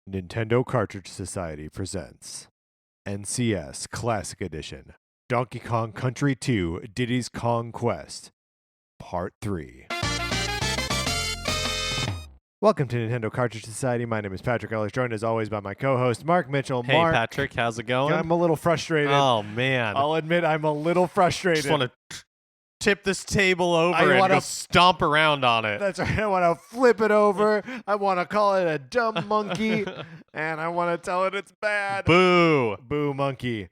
Nintendo Cartridge Society presents NCS Classic Edition Donkey Kong Country 2 Diddy's Kong Quest Part 3. Welcome to Nintendo Cartridge Society. My name is Patrick Ellis, joined as always by my co-host Mark Mitchell. Hey, Mark, Patrick, how's it going? I'm a little frustrated. Oh, man. I'll admit I'm a little frustrated. Just want to tip this table over I and wanna go stomp around on it. That's right. I want to flip it over. I want to call it a dumb monkey, and I want to tell it it's bad. Boo. Boo monkey.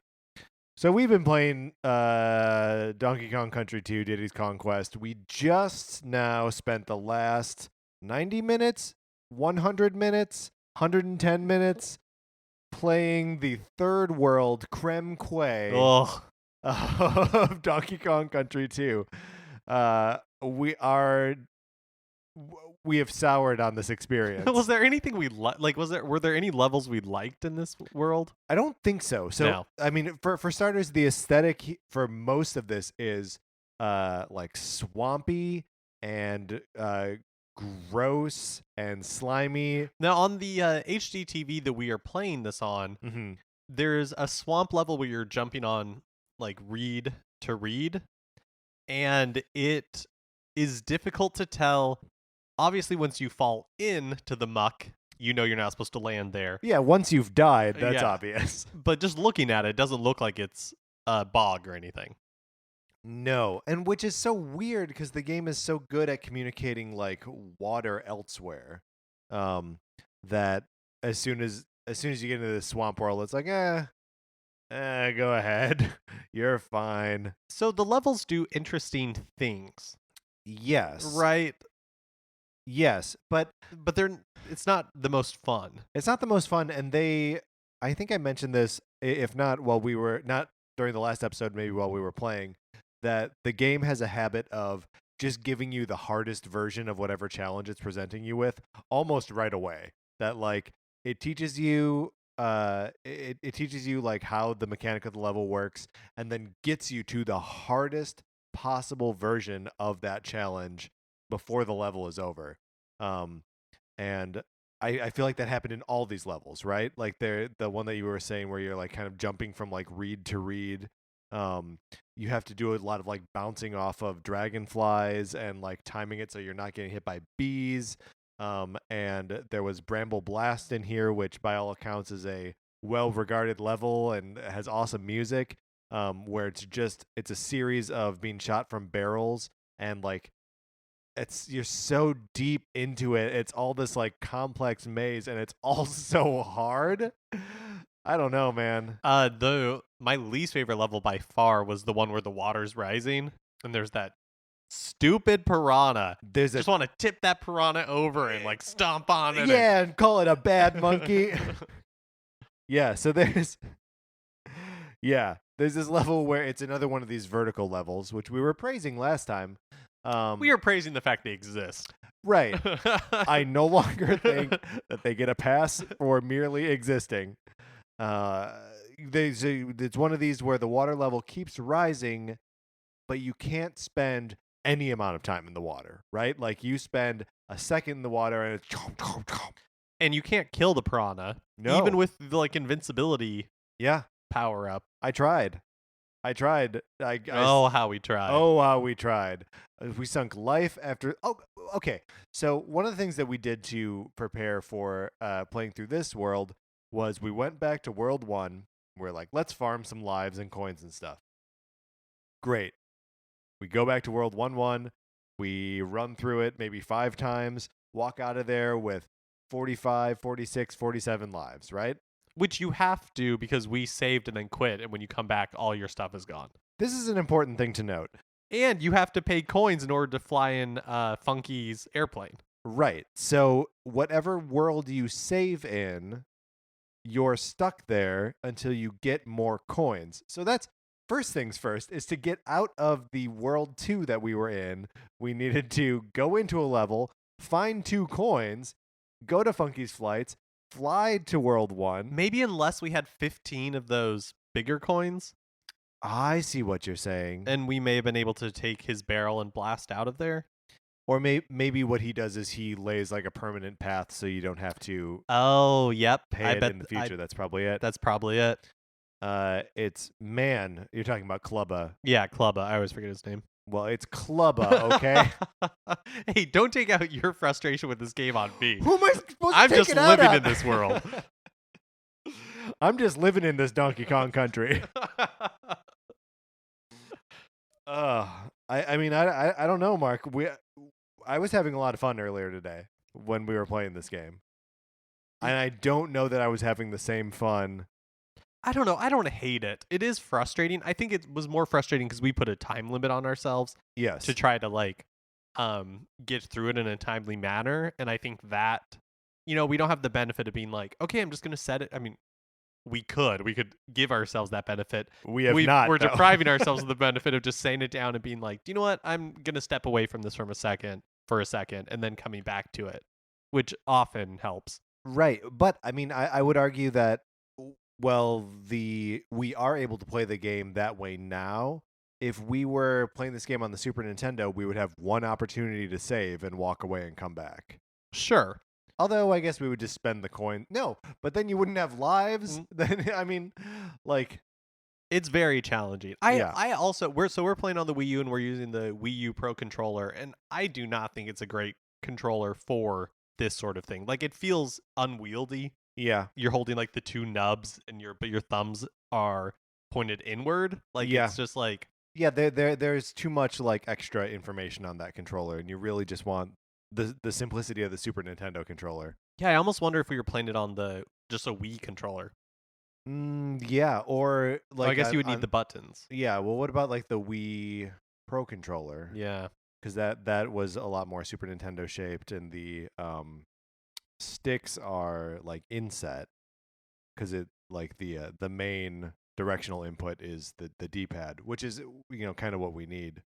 So we've been playing Donkey Kong Country 2, Diddy's Kong Quest. We just now spent the last 90 minutes, 100 minutes, 110 minutes playing the third world creme quay Ugh. of Donkey Kong Country 2. We have soured on this experience. Was there anything we like? Were there any levels we liked in this world? I don't think so. So No. I mean, for starters, the aesthetic for most of this is like swampy and gross and slimy. Now, on the HD TV that we are playing this on, Mm-hmm. there's a swamp level where you're jumping on like reed to reed, and it is difficult to tell. Obviously, once you fall into the muck, you know you're not supposed to land there. Yeah, once you've died, that's Yeah. obvious. But just looking at it, it doesn't look like it's a bog or anything. No, and which is so weird because the game is so good at communicating like water elsewhere, that as soon as you get into the swamp world, it's like, go ahead, you're fine. So the levels do interesting things, Yes, right? yes, but But it's not the most fun. it's not the most fun. And I think I mentioned this, if not while we were not during the last episode, maybe while we were playing, that the game has a habit of just giving you the hardest version of whatever challenge it's presenting you with almost right away. That like it teaches you it teaches you like how the mechanic of the level works, and then gets you to the hardest possible version of that challenge before the level is over. And I feel like that happened in all these levels, right? Like the one that you were saying where you're like kind of jumping from like reed to reed. You have to do a lot of like bouncing off of dragonflies and like timing it so you're not getting hit by bees. And there was Bramble Blast in here, which by all accounts is a well-regarded level and has awesome music. Where it's a series of being shot from barrels, and like you're so deep into it. It's all this like complex maze, and it's all so hard. I don't know, man. My least favorite level by far was the one where the water's rising, and there's that stupid piranha. Just want to tip that piranha over and like stomp on it. Yeah, and call it a bad monkey. Yeah, so there's this level where it's another one of these vertical levels, which we were praising last time. We are praising the fact they exist. Right. I no longer think that they get a pass for merely existing. It's one of these where the water level keeps rising, but you can't spend any amount of time in the water, right? Like you spend a second in the water and it's chomp, chomp, chomp. And you can't kill the piranha, No. even with the like invincibility Yeah, power up. I tried. How we tried. Oh, how we tried. We sunk life after. Oh, okay. So one of the things that we did to prepare for playing through this world was we went back to World 1. We're like, let's farm some lives and coins and stuff. Great. We go back to World 1-1. We run through it maybe 5 times, walk out of there with 45, 46, 47 lives, right? Which you have to because we saved and then quit, and when you come back, all your stuff is gone. This is an important thing to note. And you have to pay coins in order to fly in Funky's airplane. Right. So whatever world you save in, you're stuck there until you get more coins. So that's first things first, is to get out of the world 2 that we were in. We needed to go into a level, find 2 coins, go to Funky's flights, fly to World 1. Maybe unless we had 15 of those bigger coins. I see what you're saying. And we may have been able to take his barrel and blast out of there. Or maybe what he does is he lays like a permanent path so you don't have to Oh, yep. pay it in the future. That's probably it. That's probably it. It's man. You're talking about Clubba. Yeah, Clubba. I always forget his name. Well, it's Clubba, okay? Hey, don't take out your frustration with this game on me. Who am I supposed to I'm take just it out living on? in this world. I'm just living in this Donkey Kong country. I mean I don't know, Mark. I was having a lot of fun earlier today when we were playing this game, and I don't know that I was having the same fun. I don't know. I don't hate it. It is frustrating. I think it was more frustrating because we put a time limit on ourselves Yes. to try to like get through it in a timely manner, and I think that we don't have the benefit of being like, okay, I'm just gonna set it. I mean, we could give ourselves that benefit. We have not. We're though. depriving ourselves of the benefit of just saying it down and being like, do you know what? I'm gonna step away from this for a second, and then coming back to it, which often helps. Right, but I mean, I would argue that well, we are able to play the game that way now. If we were playing this game on the Super Nintendo, we would have one opportunity to save and walk away and come back. Sure. Although I guess we would just spend the coin. No, but then you wouldn't have lives. Then I mean, like it's very challenging. Yeah. I also we're playing on the Wii U and we're using the Wii U Pro controller, and I do not think it's a great controller for this sort of thing. Like it feels unwieldy. yeah, You're holding like the two nubs and your thumbs are pointed inward. Like Yeah. it's just like yeah. There's too much like extra information on that controller, and you really just want the simplicity of the Super Nintendo controller. yeah, I almost wonder if we were playing it on just a Wii controller. Yeah, or like I guess you would need the buttons. Yeah, well, what about like the Wii Pro controller? Yeah. Because that was a lot more Super Nintendo shaped, and the sticks are like inset. Because it like the main directional input is the D-pad, which is kind of what we need.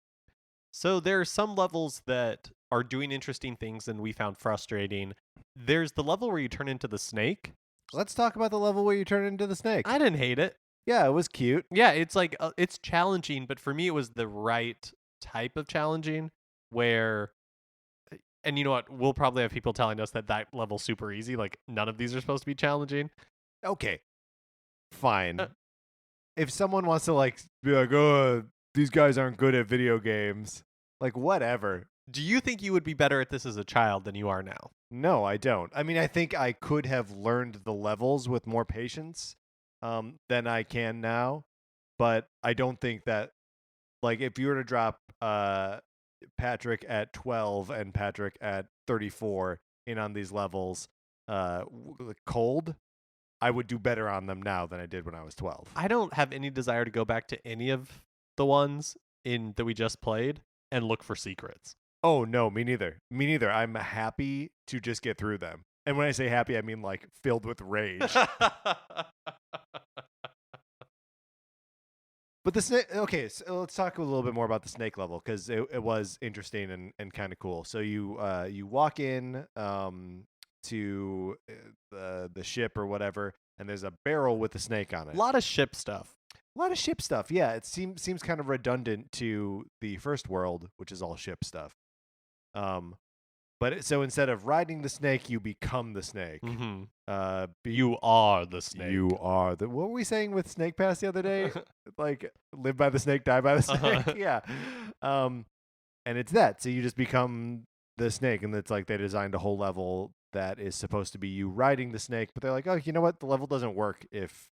So there are some levels that are doing interesting things and we found frustrating. There's the level where you turn into the snake. Let's talk about the level where you turn into the snake. I didn't hate it. Yeah, it was cute. Yeah, it's like it's challenging, but for me it was the right type of challenging where and you know what? We'll probably have people telling us that level's super easy, like none of these are supposed to be challenging. Okay, fine. If someone wants to like be like, oh, these guys aren't good at video games, like whatever. Do you think you would be better at this as a child than you are now? No, I don't. I mean, I think I could have learned the levels with more patience than I can now, but I don't think that, like, if you were to drop Patrick at 12 and Patrick at 34 in on these levels cold, I would do better on them now than I did when I was 12. I don't have any desire to go back to any of the ones that we just played and look for secrets. Oh, no, me neither. Me neither. I'm happy to just get through them. And when I say happy, I mean like filled with rage. But the snake, okay, so let's talk a little bit more about the snake level because it was interesting and kind of cool. So you walk in to the ship or whatever, and there's a barrel with a snake on it. A lot of ship stuff. A lot of ship stuff, yeah. It seems kind of redundant to the first world, which is all ship stuff. But so instead of riding the snake, you become the snake. Mm-hmm. You are the snake. You are the. What were we saying with Snake Pass the other day? Like live by the snake, die by the snake. Yeah. And it's that. So you just become the snake, and it's like they designed a whole level that is supposed to be you riding the snake, but they're like, oh, you know what? The level doesn't work if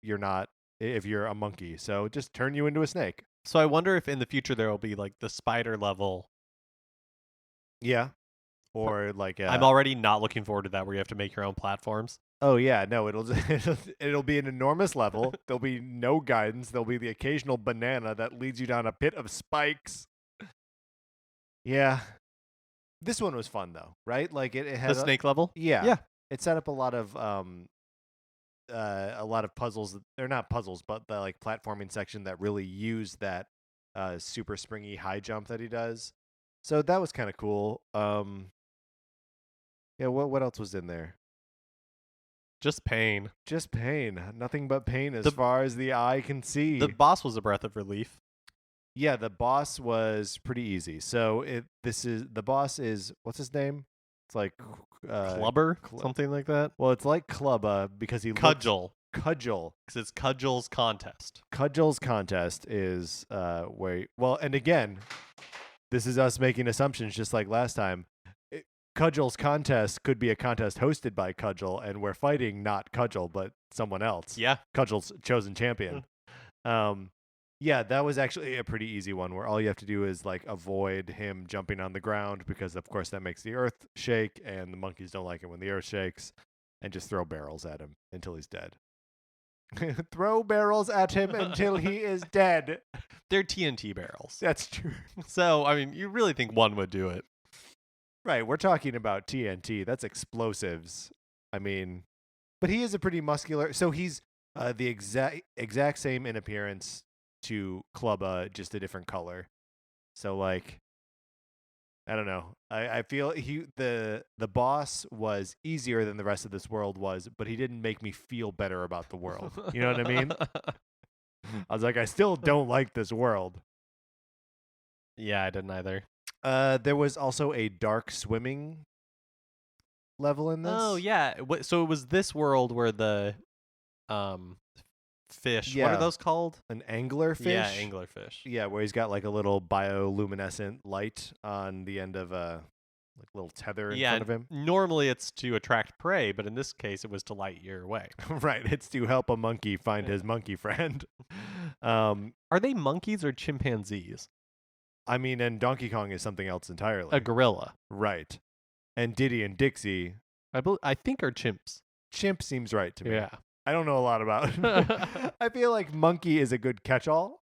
you're a monkey. So just turn you into a snake. So I wonder if in the future there will be like the spider level. Yeah. Or like I'm already not looking forward to that where you have to make your own platforms. Oh yeah, no, it'll be an enormous level. There'll be no guidance. There'll be the occasional banana that leads you down a pit of spikes. Yeah. This one was fun though, right? Like it had the snake level? Yeah. Yeah. It set up a lot of puzzles. They're not puzzles, but the like platforming section that really used that super springy high jump that he does. So that was kind of cool. Yeah, what else was in there? Just pain. Just pain. Nothing but pain as far as the eye can see. The boss was a breath of relief. Yeah, the boss was pretty easy. So the boss is what's his name? It's like Clubber, Cl- something like that. well, it's like Clubba because he looks Cudgel, Cudgel. because it's Cudgel's contest. Cudgel's contest is where well, and again, this is us making assumptions just like last time. Cudgel's contest could be a contest hosted by Cudgel, and we're fighting not Cudgel but someone else. Yeah. Cudgel's chosen champion. Yeah, that was actually a pretty easy one where all you have to do is like avoid him jumping on the ground because of course that makes the earth shake and the monkeys don't like it when the earth shakes, and just throw barrels at him until he's dead. Throw barrels at him until he is dead. They're TNT barrels. That's true. So, I mean, you really think one would do it. Right, we're talking about TNT. That's explosives. I mean, but he is a pretty muscular. So he's the exact same in appearance to Clubba, just a different color. So like, I don't know. I feel the boss was easier than the rest of this world was, but he didn't make me feel better about the world. You know what I mean? I was like, I still don't like this world. Yeah, I didn't either. There was also a dark swimming level in this. Oh, yeah. So it was this world where the fish, what Yeah. are those called? An anglerfish. Yeah, anglerfish. Yeah, where he's got like a little bioluminescent light on the end of a like little tether in front of him. Normally it's to attract prey, but in this case it was to light your way. Right, it's to help a monkey find his monkey friend. Are they monkeys or chimpanzees? I mean, and Donkey Kong is something else entirely. A gorilla. Right. And Diddy and Dixie. I think are chimps. Chimp seems right to me. Yeah. I don't know a lot about. I feel like monkey is a good catch-all.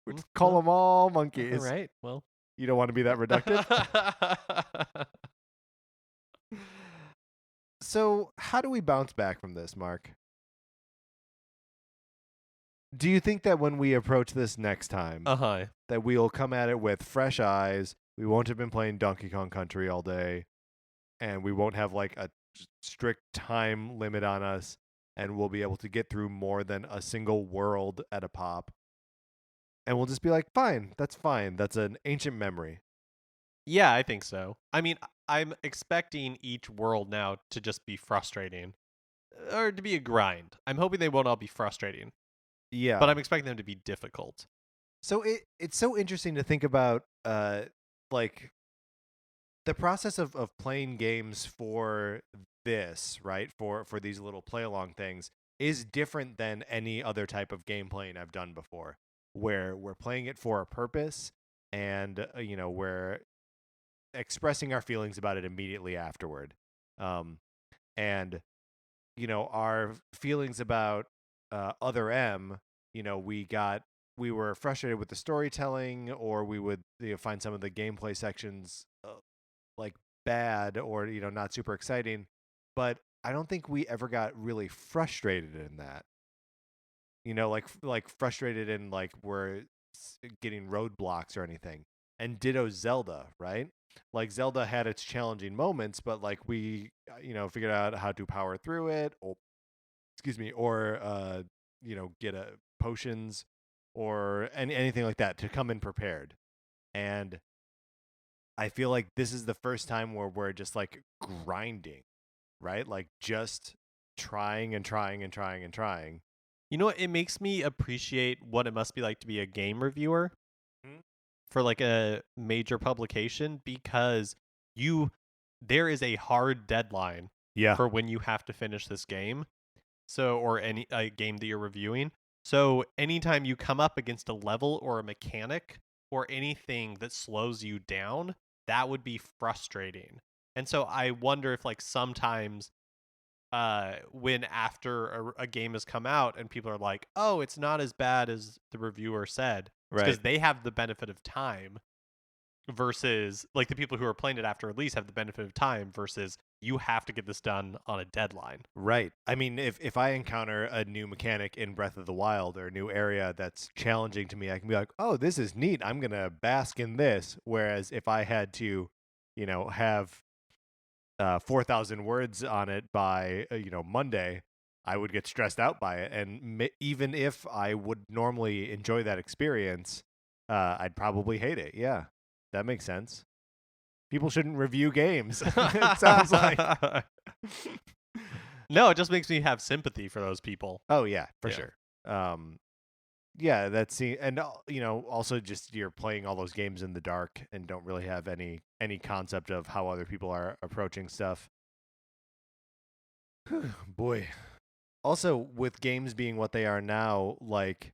We just call them all monkeys. All right. Well, you don't want to be that reductive. So, how do we bounce back from this, Mark? Do you think that when we approach this next time, that we'll come at it with fresh eyes? We won't have been playing Donkey Kong Country all day, and we won't have like a strict time limit on us, and we'll be able to get through more than a single world at a pop. And we'll just be like, fine, that's fine. That's an ancient memory. Yeah, I think so. I mean, I'm expecting each world now to just be frustrating or to be a grind. I'm hoping they won't all be frustrating. Yeah. But I'm expecting them to be difficult. So it's so interesting to think about like the process of playing games for this, right? For these little play along things is different than any other type of game playing I've done before, where we're playing it for a purpose and we're expressing our feelings about it immediately afterward. And our feelings about Other M, we were frustrated with the storytelling, or we would find some of the gameplay sections like bad or not super exciting, but I don't think we ever got really frustrated in that. Like frustrated in like we're getting roadblocks or anything. And ditto Zelda, right? Like Zelda had its challenging moments, but like we figured out how to power through it, or get potions or anything like that to come in prepared. And I feel like this is the first time where we're just like grinding, right? Like just trying and trying and trying and trying. You know what? It makes me appreciate what it must be like to be a game reviewer for like a major publication, because there is a hard deadline for when you have to finish this game. So, or any a game that you're reviewing. So anytime you come up against a level or a mechanic or anything that slows you down, that would be frustrating. And so I wonder if like sometimes when after a game has come out and people are like, oh, it's not as bad as the reviewer said, because they have the benefit of time, versus like the people who are playing it after release have the benefit of time, versus you have to get this done on a deadline. Right. I mean, if I encounter a new mechanic in Breath of the Wild or a new area that's challenging to me, I can be like, oh, this is neat. I'm going to bask in this. Whereas if I had to, have 4,000 words on it by, Monday, I would get stressed out by it. And even if I would normally enjoy that experience, I'd probably hate it. Yeah, that makes sense. People shouldn't review games. It sounds like. No, it just makes me have sympathy for those people. Oh yeah, for Yeah. sure. Yeah, and also just you're playing all those games in the dark and don't really have any concept of how other people are approaching stuff. Boy. Also, with games being what they are now, like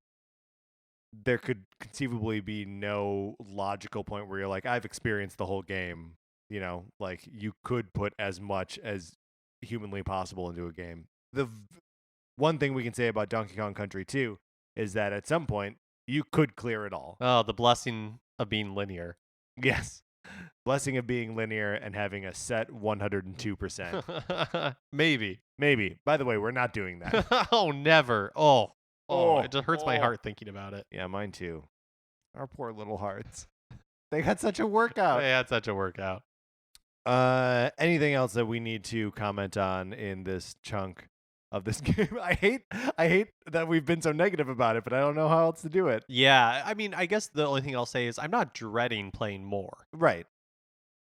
there could conceivably be no logical point where you're like, I've experienced the whole game. Like you could put as much as humanly possible into a game. One thing we can say about Donkey Kong Country 2 is that at some point you could clear it all. Oh, the blessing of being linear. Yes. Blessing of being linear and having a set 102%. Maybe. By the way, we're not doing that. Oh, never. Oh, it just hurts my heart thinking about it. Yeah, mine too. Our poor little hearts. They had such a workout. They had such a workout. Anything else that we need to comment on in this chunk of this game? I hate that we've been so negative about it, but I don't know how else to do it. Yeah, I mean, I guess the only thing I'll say is I'm not dreading playing more. Right.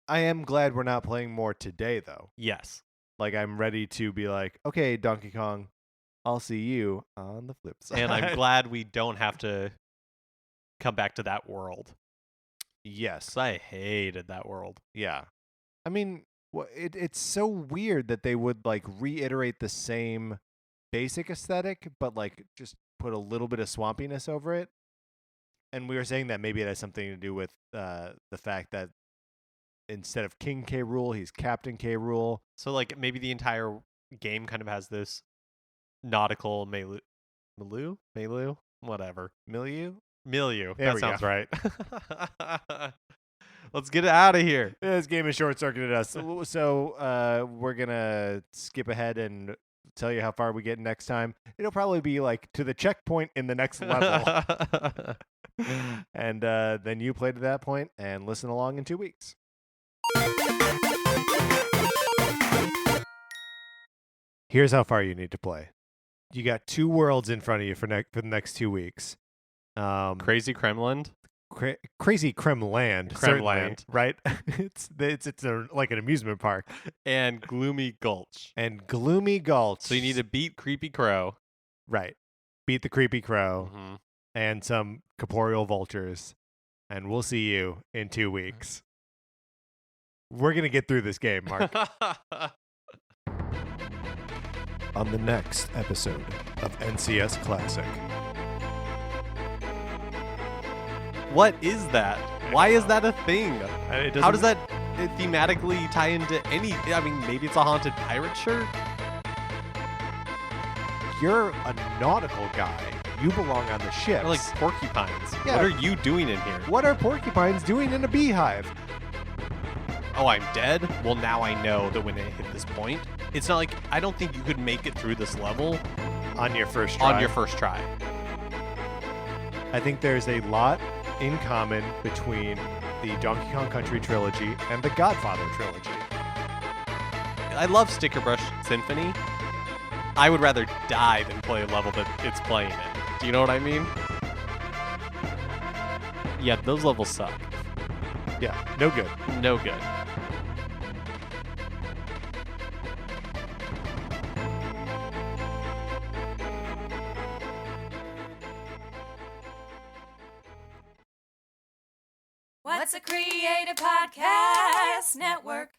I am glad we're not playing more today, though. Yes. Like, I'm ready to be like, okay, Donkey Kong, I'll see you on the flip side. And I'm glad we don't have to come back to that world. Yes. 'Cause I hated that world. Yeah. I mean, it's so weird that they would, like, reiterate the same basic aesthetic, but, like, just put a little bit of swampiness over it. And we were saying that maybe it has something to do with the fact that instead of King K. Rool, he's Captain K. Rool. So, like, maybe the entire game kind of has this nautical milieu? Whatever. Milieu? Milieu. There That we sounds go. right. Let's get it out of here. This game has short-circuited us. So we're going to skip ahead and tell you how far we get next time. It'll probably be, like, to the checkpoint in the next level. And then you play to that point and listen along in 2 weeks. Here's how far you need to play. You got 2 worlds in front of you for the next 2 weeks. Crazy Kremlin. Crazy Kremland, Kremland, right? it's like an amusement park. And Gloomy Gulch. So you need to beat Creepy Crow. Right. Beat the Creepy Crow Mm-hmm. and some corporeal vultures. And we'll see you in 2 weeks. We're going to get through this game, Mark. On the next episode of NCS Classic. What is that? Why is that a thing? How does that thematically tie into any... I mean, maybe it's a haunted pirate shirt? You're a nautical guy. You belong on the ships. Or like porcupines. Yeah. What are you doing in here? What are porcupines doing in a beehive? Oh, I'm dead? Well, now I know that when I hit this point, it's not like... I don't think you could make it through this level... On your first try. I think there's a lot in common between the Donkey Kong Country trilogy and the Godfather trilogy. I love Sticker Brush Symphony. I would rather die than play a level that it's playing in. Do you know what I mean? Yeah, those levels suck. Yeah, no good. No good. What's a Creative Podcast Network?